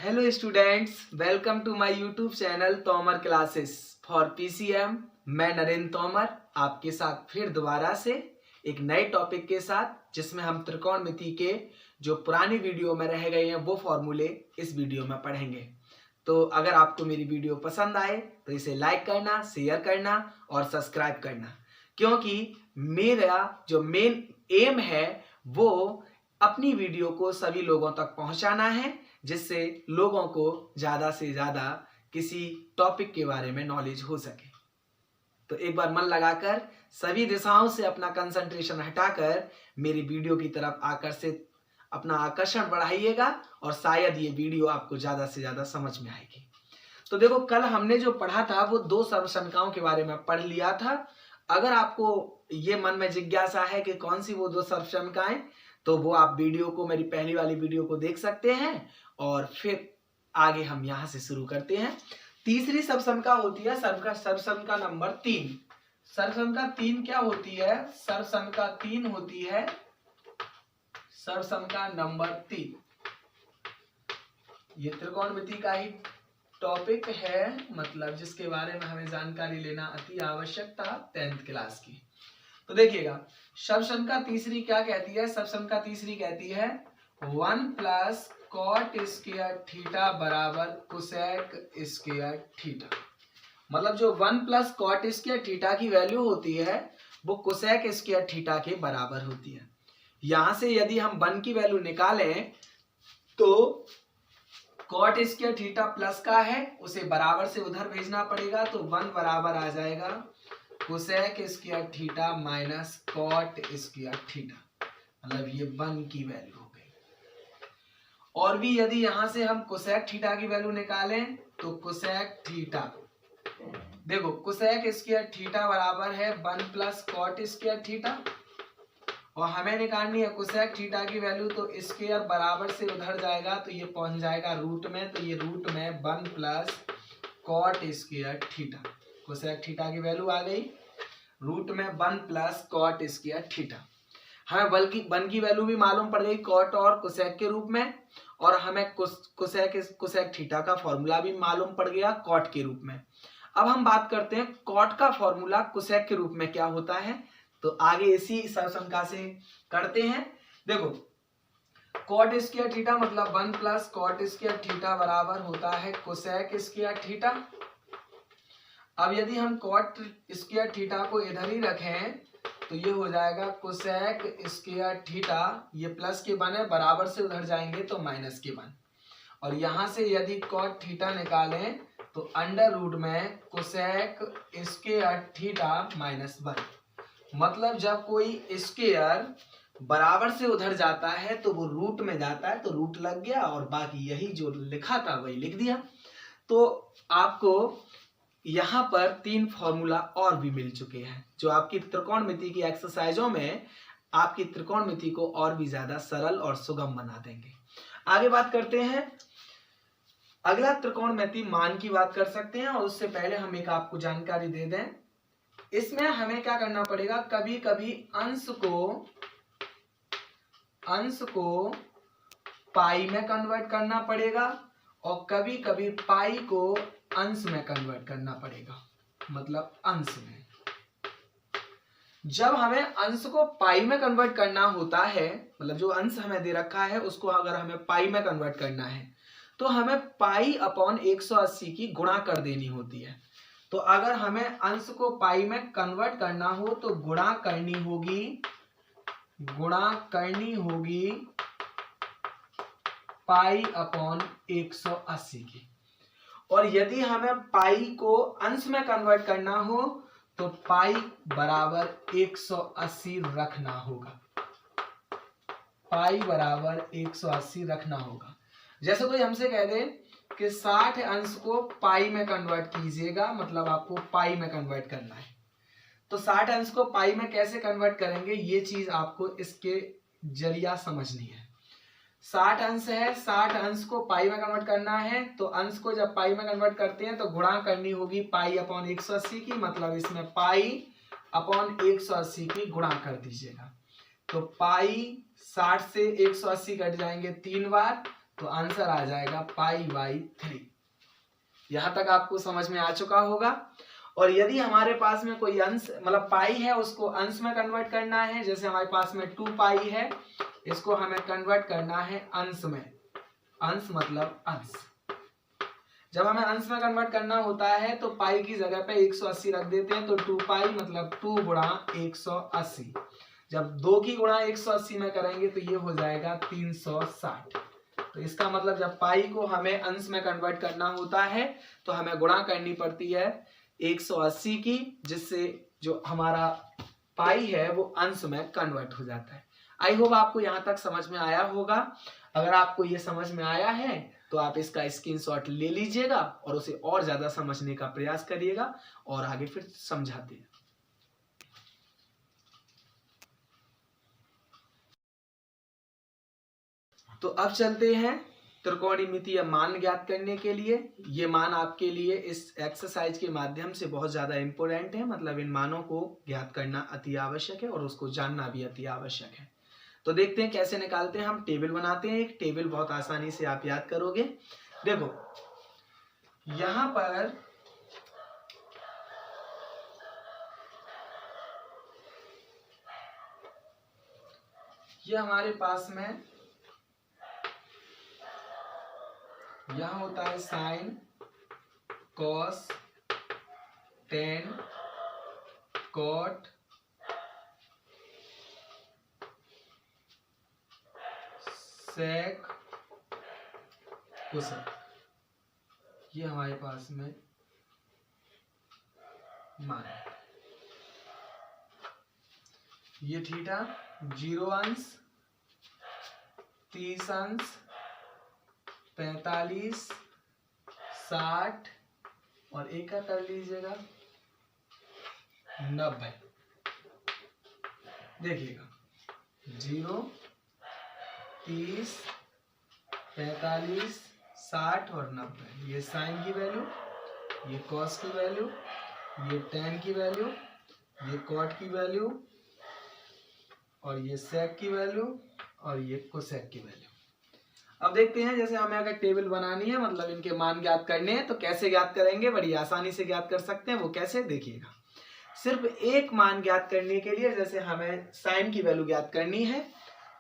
Hello students, welcome to my YouTube channel Tomar classes for PCM. मैं नरेंद्र तोमर आपके साथ फिर दोबारा से एक नए टॉपिक के साथ, जिसमें हम त्रिकोणमिति के जो पुरानी वीडियो में रह गए हैं वो फॉर्मूले इस वीडियो में पढ़ेंगे। तो अगर आपको मेरी वीडियो पसंद आए तो इसे लाइक करना, शेयर करना और सब्सक्राइब करना, क्योंकि मेरा जो मेन एम है वो अपनी वीडियो को सभी लोगों तक पहुंचाना है, जिससे लोगों को ज़्यादा से ज़्यादा किसी टॉपिक के बारे में नॉलेज हो सके। तो एक बार मन लगाकर सभी दिशाओं से अपना कंसंट्रेशन हटाकर मेरी वीडियो की तरफ आकर्षित अपना आकर्षण बढ़ाइएगा और शायद ये वीडियो आपको ज़्यादा से ज़्यादा समझ में आएगी। तो देखो, कल हमने जो पढ़ा था वो दो सर्वसंख्याओं के बारे में पढ़ लिया था। अगर आपको ये मन में जिज्ञासा है कि कौन सी वो दो सर्वसंख्याएं, तो वो आप वीडियो को, मेरी पहली वाली वीडियो को देख सकते हैं और फिर आगे हम यहाँ से शुरू करते हैं। तीसरी सर्वसंख्या होती है सर्वसंख्या नंबर 3। सर्वसंख्या 3 क्या होती है? सर्वसंख्या 3 होती है सर्वसंख्या नंबर 3। ये त्रिकोणमिति का ही टॉपिक है, मतलब जिसके बारे में हमें जानकारी लेना अति आवश्यक था 10th क्लास की। तो देखिएगा, सर्वसंख्या तीसरी क्या कहती है? सर्वसंख्या तीसरी कहती है 1 प्लस कॉट स्क्वायर थीटा बराबर कोसेक स्क्वायर थीटा। मतलब जो 1 प्लस कॉट स्क्वायर थीटा की वैल्यू होती है वो कोसेक स्क्वायर थीटा के बराबर होती है। यहां से यदि हम 1 की वैल्यू निकालें तो कॉट स्क्वायर थीटा प्लस का है, उसे बराबर से उधर भेजना पड़ेगा, तो 1 बराबर आ जाएगा cosec square theta minus cot square theta. मतलब ये 1 की वैल्यू हो गई। और भी यदि यहां से हम कोसेक थीटा की वैल्यू निकालें तो कोसेक थीटा, देखो कोसेक स्क्वायर थीटा बराबर है 1 प्लस कॉट स्क्वायर थीटा, और हमें निकालनी है कोसेक थीटा की वैल्यू, तो स्क्वायर बराबर से उधर जाएगा तो ये पहुंच जाएगा रूट में, तो ये रूट में 1 plus cot square theta. Cosec theta की वैल्यू आ गई रूट में 1 प्लस कॉट स्क्वायर थीटा। हमें बल्कि 1 की वैल्यू भी मालूम पड़ गई कॉट और कोसेक के रूप में, और हमें कोसेक थीटा का फॉर्मूला भी मालूम पड़ गया कॉट के रूप में। अब हम बात करते हैं कॉट का फॉर्मूला कोसेक के रूप में क्या होता है, तो आगे इसी सर्वसंख्या से करते हैं। देखो, कॉट स्क्वायर थीटा मतलब 1 प्लस कॉट स्क्वायर थीटा बराबर होता है कोसेक स्क्वायर थीटा। अब यदि हम कॉट स्क्वायर थीटा को इधर ही रखें तो ये हो जाएगा कोसेक स्क्वायर थीटा, ये प्लस के 1 है, बराबर से उधर जाएंगे तो माइनस के 1, और यहां से यदि कॉट थीटा निकालें तो अंडर रूट में कोसेक स्क्वायर थीटा माइनस 1। मतलब जब कोई स्क्वायर बराबर से उधर जाता है तो वो रूट में जाता है, तो रूट लग गया और बाकी यही जो लिखा था वही लिख दिया। तो आपको यहाँ पर 3 फॉर्मूला और भी मिल चुके हैं, जो आपकी त्रिकोणमिति की एक्सरसाइजों में आपकी त्रिकोणमिति को और भी ज्यादा सरल और सुगम बना देंगे। आगे बात करते हैं, अगला त्रिकोणमिति मान की बात कर सकते हैं, और उससे पहले हम एक आपको जानकारी दे दें। इसमें हमें क्या करना पड़ेगा, कभी कभी अंश को पाई में कन्वर्ट करना पड़ेगा और कभी कभी पाई को अंश में कन्वर्ट करना पड़ेगा। मतलब अंश में, जब हमें अंश को पाई में कन्वर्ट करना होता है, मतलब जो अंश हमें दे रखा है उसको अगर हमें पाई में कन्वर्ट करना है तो हमें पाई अपॉन 180 की गुणा कर देनी होती है। तो अगर हमें अंश को पाई में कन्वर्ट करना हो तो गुणा करनी होगी पाई अपॉन 180 की। और यदि हमें पाई को अंश में कन्वर्ट करना हो तो पाई बराबर 180 रखना होगा। पाई बराबर 180 रखना होगा। जैसे कोई हमसे कह दे कि 60 अंश को पाई में कन्वर्ट कीजिएगा, मतलब आपको पाई में कन्वर्ट करना है, तो 60 अंश को पाई में कैसे कन्वर्ट करेंगे ये चीज आपको इसके जरिया समझनी है। 60 अंश है, 60 अंश को पाई में कन्वर्ट करना है, तो अंश को जब पाई में कन्वर्ट करते हैं तो गुणा करनी होगी पाई अपॉन 180 की, मतलब इसमें पाई अपॉन 180 की गुणा कर दीजिएगा। तो पाई 60 से 180 कट जाएंगे 3 बार, तो आंसर आ जाएगा π/3। यहां तक आपको समझ में आ चुका होगा। और यदि हमारे पास में कोई अंश मतलब पाई है उसको अंश में कन्वर्ट करना है, जैसे हमारे पास में 2π है, इसको हमें कन्वर्ट करना है अंश में। अंश मतलब अंश। जब हमें अंश में कन्वर्ट करना होता है तो पाई की जगह पे 180 रख देते हैं, तो 2π मतलब 2 गुणा 180। जब 2 की गुणा 180 में करेंगे तो ये हो जाएगा 360। तो इसका मतलब जब पाई को हमें अंश में कन्वर्ट करना होता है तो हमें गुणा करनी पड़ती है 180 की, जिससे जो हमारा पाई है वो अंश में कन्वर्ट हो जाता है। आई होप आपको यहाँ तक समझ में आया होगा। अगर आपको ये समझ में आया है तो आप इसका स्क्रीनशॉट ले लीजिएगा और उसे और ज्यादा समझने का प्रयास करिएगा और आगे फिर समझाते हैं। तो अब चलते हैं त्रिकोणमितीय मान ज्ञात करने के लिए। ये मान आपके लिए इस एक्सरसाइज के माध्यम से बहुत ज्यादा इंपॉर्टेंट है, मतलब इन मानों को ज्ञात करना अति आवश्यक है और उसको जानना भी अति आवश्यक है। तो देखते हैं कैसे निकालते हैं। हम टेबल बनाते हैं। एक टेबल बहुत आसानी से आप याद करोगे। देखो यहां पर ये हमारे पास में यहां होता है साइन, कॉस, टेन, कॉट, सेक, कोसेक। ये हमारे पास में मान। ये थीटा 0 अंश, 30 अंश, 45, 60 और एक का कर लीजिएगा 90। देखिएगा 0, 30, 45, 60 और 90। ये साइन की वैल्यू, ये कॉस की वैल्यू, ये टेन की वैल्यू, ये कॉट की वैल्यू और ये सेक की वैल्यू और ये कोसेक की वैल्यू। अब देखते हैं, जैसे हमें अगर टेबल बनानी है, मतलब इनके मान ज्ञात करने हैं, तो कैसे ज्ञात करेंगे। बड़ी आसानी से ज्ञात कर सकते हैं। वो कैसे, देखिएगा। सिर्फ एक मान ज्ञात करने के लिए, जैसे हमें साइन की वैल्यू ज्ञात करनी है,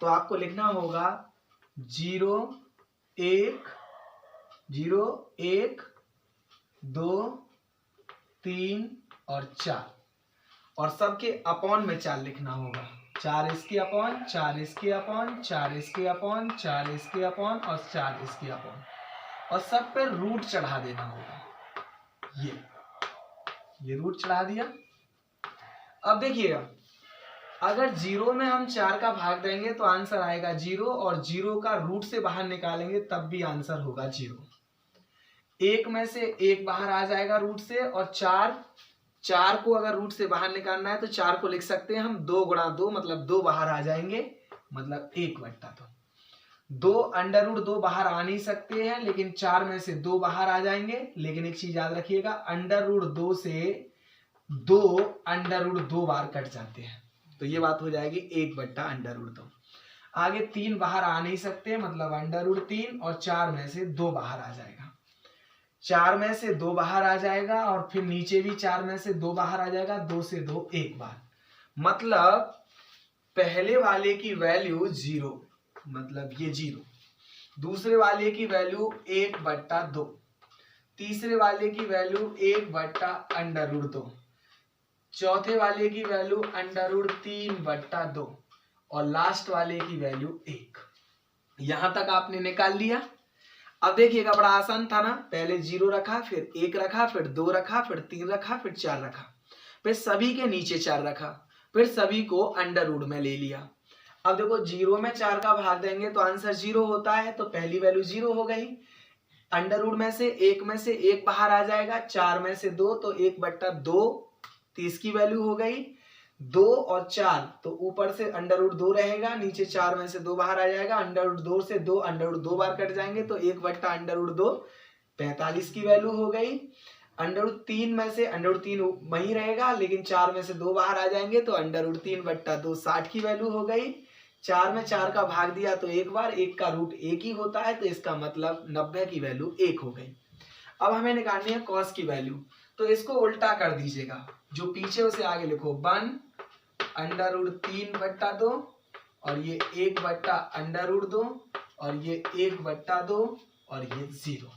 तो आपको लिखना होगा 0, 1, 0, 1, 2, 3 और 4 और सबके अपॉन में 4 लिखना होगा। 4 इसके अपॉन, 4 इसके अपॉन, 4 इसके अपॉन, 4 इसके अपॉन और 4 इसके अपॉन, और सब पे रूट चढ़ा देना होगा। ये रूट चढ़ा दिया। अब देखिएगा, अगर 0 में हम 4 का भाग देंगे तो आंसर आएगा 0, और 0 का रूट से बाहर निकालेंगे तब भी आंसर होगा 0। 1 में से 1 बाहर आ जाएगा रूट से, और 4 को अगर रूट से बाहर निकालना है तो 4 को लिख सकते हैं हम 2 गुणा 2, मतलब 2 बाहर आ जाएंगे, मतलब 1/2। 2 अंडर रूट 2 बाहर आ नहीं सकते हैं, लेकिन 4 में से 2 बाहर आ जाएंगे। लेकिन एक चीज याद रखिएगा, अंडर रूट 2 से 2 अंडर रूट 2 बार कट जाते हैं, तो ये बात हो जाएगी 1/√2। आगे 3 बाहर आ नहीं सकते, मतलब अंडर√3, और 4 में से 2 बाहर आ जाएगा। 4 में से 2 बाहर आ जाएगा, और फिर नीचे भी 4 में से 2 बाहर आ जाएगा। 2 से 2 1 बार, मतलब पहले वाले की वैल्यू 0, मतलब ये 0। दूसरे वाले की वैल्यू 1/2। तीसरे वाले की वैल्यू 1/√2। चौथे वाले की वैल्यू अंडर√3/2 और लास्ट वाले की वैल्यू 1। यहां तक आपने निकाल लिया। अब देखिएगा, बड़ा आसान था ना। पहले 0 रखा, फिर 1 रखा, फिर 2 रखा, फिर 3 रखा, फिर 4 रखा, फिर सभी के नीचे 4 रखा, फिर सभी को अंडर रूट में ले लिया। अब देखो 0 में 4 का भाग देंगे तो आंसर 0 होता है, तो पहली वैल्यू 0 हो गई। अंडर रूट में से 1 बाहर आ जाएगा, 4 में से 2 तो 1/2, 30 की वैल्यू हो गई। 2 और 4 तो ऊपर से अंडर√2 रहेगा, नीचे 4 में से 2 बाहर आ जाएगा। अंडर√2 से 2 अंडर√2 बार कट जाएंगे, तो 1/√2 45 की वैल्यू हो गई। अंडर√3 में से अंडर√3 वही रहेगा, लेकिन 4 में से 2 बाहर आ जाएंगे, तो अंडर√3/2 60 की वैल्यू हो गई। 4 में 4 का भाग दिया तो एक बार, 1 का रूट 1 ही होता है, तो इसका मतलब 90 की वैल्यू 1 हो गई। अब हमें निकालनी है कॉस की वैल्यू, तो इसको उल्टा कर दीजिएगा, जो पीछे उसे आगे लिखो 1/√3/2 और ये 1/√2 और ये 1/2 और ये 0।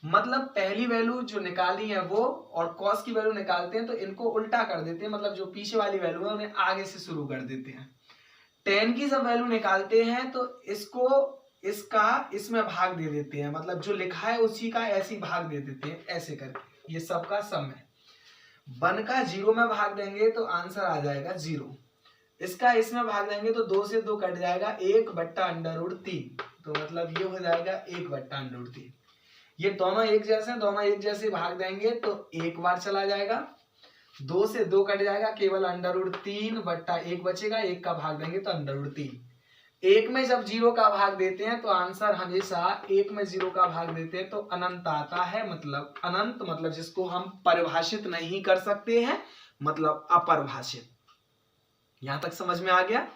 मतलब पहली वैल्यू जो निकाली है वो और कॉस की वैल्यू निकालते हैं तो इनको उल्टा कर देते हैं, मतलब जो पीछे वाली वैल्यू है उन्हें आगे से शुरू कर देते हैं। tan की जब वैल्यू निकालते हैं तो इसको इसका इसमें भाग दे देते हैं, मतलब जो लिखा है उसी का ऐसे भाग दे देते हैं, ऐसे करके। ये सबका सम है। 1 का 0 में भाग देंगे तो आंसर आ जाएगा 0। इसका इसमें भाग देंगे तो 2 से 2 कट जाएगा, 1/√3, तो मतलब ये हो जाएगा 1/√3। ये दोनों एक जैसे, दोनों एक जैसे भाग देंगे तो एक बार चला जाएगा, 2 से 2 कट जाएगा, केवल √3/1 बचेगा, 1 का भाग देंगे तो √3। 1 में जब 0 का भाग देते हैं तो आंसर हमेशा 1 में 0 का भाग देते हैं तो अनंत आता है। मतलब अनंत मतलब जिसको हम परिभाषित नहीं कर सकते हैं, मतलब अपरिभाषित। यहां तक समझ में आ गया।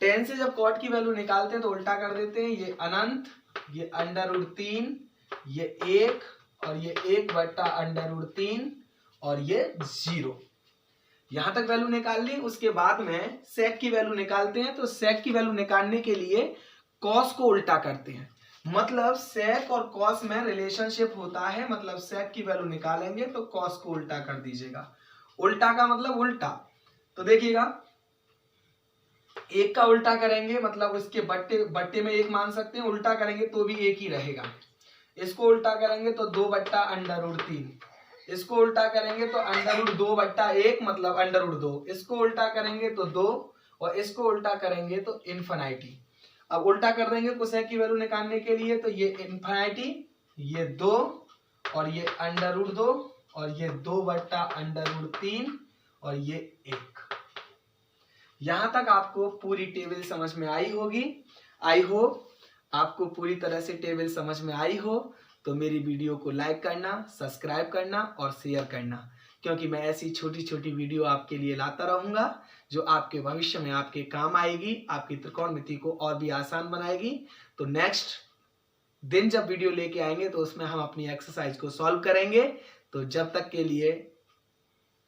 tan से जब cot की वैल्यू निकालते हैं तो उल्टा कर देते हैं, ये अनंत, ये √3, ये 1 और ये 1/√3 और ये 0। यहां तक वैल्यू निकाल ली। उसके बाद में sec की वैल्यू निकालते हैं, तो sec की वैल्यू निकालने के लिए cos को उल्टा करते हैं। मतलब sec और cos में रिलेशनशिप होता है, मतलब sec की वैल्यू निकालेंगे तो cos को उल्टा कर दीजिएगा। उल्टा का मतलब उल्टा, तो देखिएगा 1 का उल्टा करेंगे मतलब उसके बट्टे में 1 मान सकते हैं, उल्टा करेंगे तो भी 1 ही रहेगा। इसको उल्टा करेंगे तो 2/√3, इसको उल्टा करेंगे तो √2/1 मतलब √2, इसको उल्टा करेंगे तो 2 और इसको उल्टा करेंगे तो इन्फिनिटी। अब उल्टा कर देंगे कोसेक की वैल्यू निकालने के लिए, तो ये इन्फिनिटी, ये 2 और ये √2 और ये 2/√3 और ये 1। यहां तक आपको पूरी टेबल समझ में आई होगी। आई होप आपको पूरी तरह से टेबल समझ में आई हो, तो मेरी वीडियो को लाइक करना, सब्सक्राइब करना और शेयर करना, क्योंकि मैं ऐसी छोटी छोटी वीडियो आपके लिए लाता रहूंगा जो आपके भविष्य में आपके काम आएगी, आपकी त्रिकोणमिति को और भी आसान बनाएगी। तो नेक्स्ट दिन जब वीडियो लेके आएंगे तो उसमें हम अपनी एक्सरसाइज को सॉल्व करेंगे। तो जब तक के लिए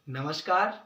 नमस्कार।